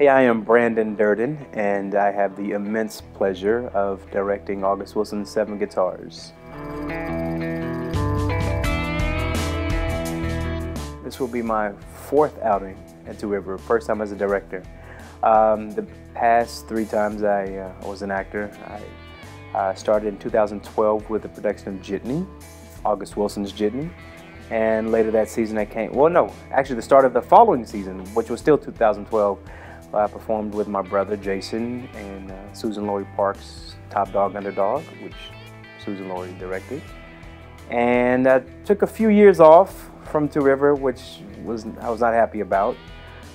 Hey, I am Brandon Dirden, and I have the immense pleasure of directing August Wilson's 7 Guitars. This will be my 4th outing at Two River, first time as a director. The past 3 times I was an actor. I started in 2012 with the production of Jitney, August Wilson's Jitney. And later that season I came, well no, actually the start of the following season, which was still 2012, I performed with my brother Jason in Suzan-Lori Park's Top Dog Underdog, which Suzan-Lori directed. And I took a few years off from Two River, which I was not happy about.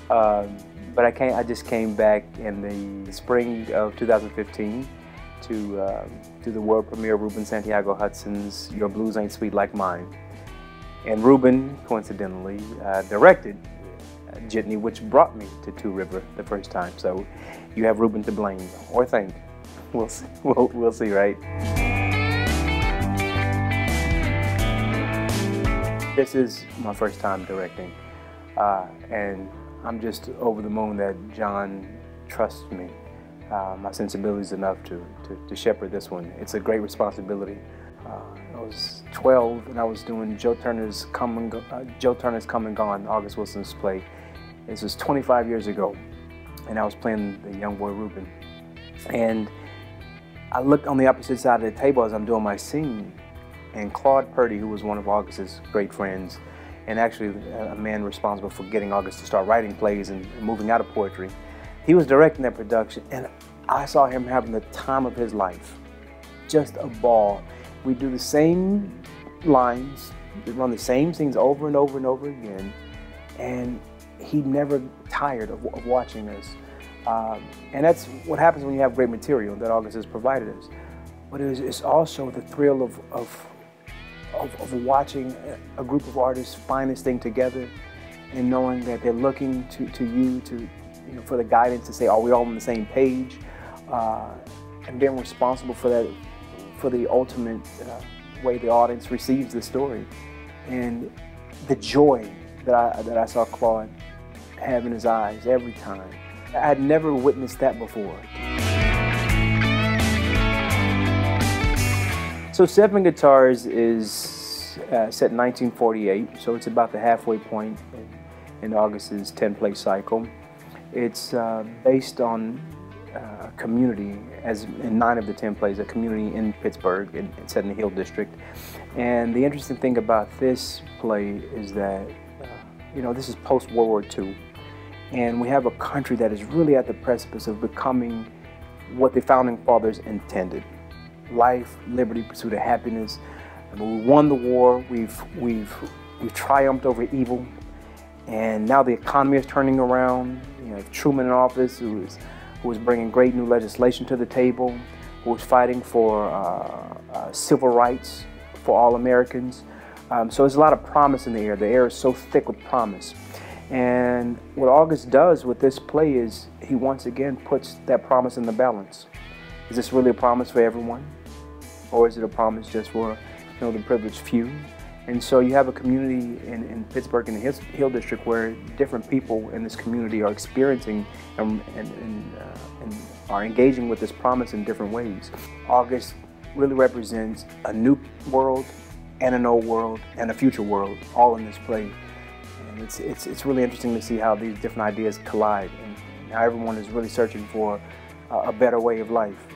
But I just came back in the spring of 2015 to do the world premiere of Ruben Santiago-Hudson's Your Blues Ain't Sweet Like Mine. And Ruben, coincidentally, directed Jitney, which brought me to Two River the first time. So you have Ruben to blame, or thank. We'll see, we'll see, right? This is my first time directing, and I'm just over the moon that John trusts me. My sensibility is enough to shepherd this one. It's a great responsibility. I was 12 and I was doing Joe Turner's Come and Gone, August Wilson's play. This was 25 years ago, and I was playing the young boy Ruben. And I looked on the opposite side of the table as I'm doing my scene, and Claude Purdy, who was one of August's great friends, and actually a man responsible for getting August to start writing plays and moving out of poetry, he was directing that production, and I saw him having the time of his life. Just a ball. We do the same lines, we run the same scenes over and over and over again, and he never tired of watching us. And that's what happens when you have great material that August has provided us. But it's also the thrill of watching a group of artists find this thing together and knowing that they're looking to you for the guidance to say, are we all on the same page? And being responsible for that, for the ultimate way the audience receives the story. And the joy that I saw Claude have in his eyes every time. I had never witnessed that before. So 7 Guitars is set in 1948, so it's about the halfway point in August's 10-play cycle. It's based on a community, as in 9 of the 10 plays, a community in Pittsburgh, and set in the Hill District. And the interesting thing about this play is that, this is post-World War II, and we have a country that is really at the precipice of becoming what the Founding Fathers intended. Life, liberty, pursuit of happiness. I mean, we won the war, we've triumphed over evil, and now the economy is turning around. You have Truman in office, who was bringing great new legislation to the table, who was fighting for civil rights for all Americans. So there's a lot of promise in the air. The air is so thick with promise. And what August does with this play is he once again puts that promise in the balance. Is this really a promise for everyone? Or is it a promise just for the privileged few? And so you have a community in Pittsburgh, in the Hill District, where different people in this community are experiencing and are engaging with this promise in different ways. August really represents a new world and an old world and a future world, all in this play. And it's really interesting to see how these different ideas collide, and how everyone is really searching for a better way of life.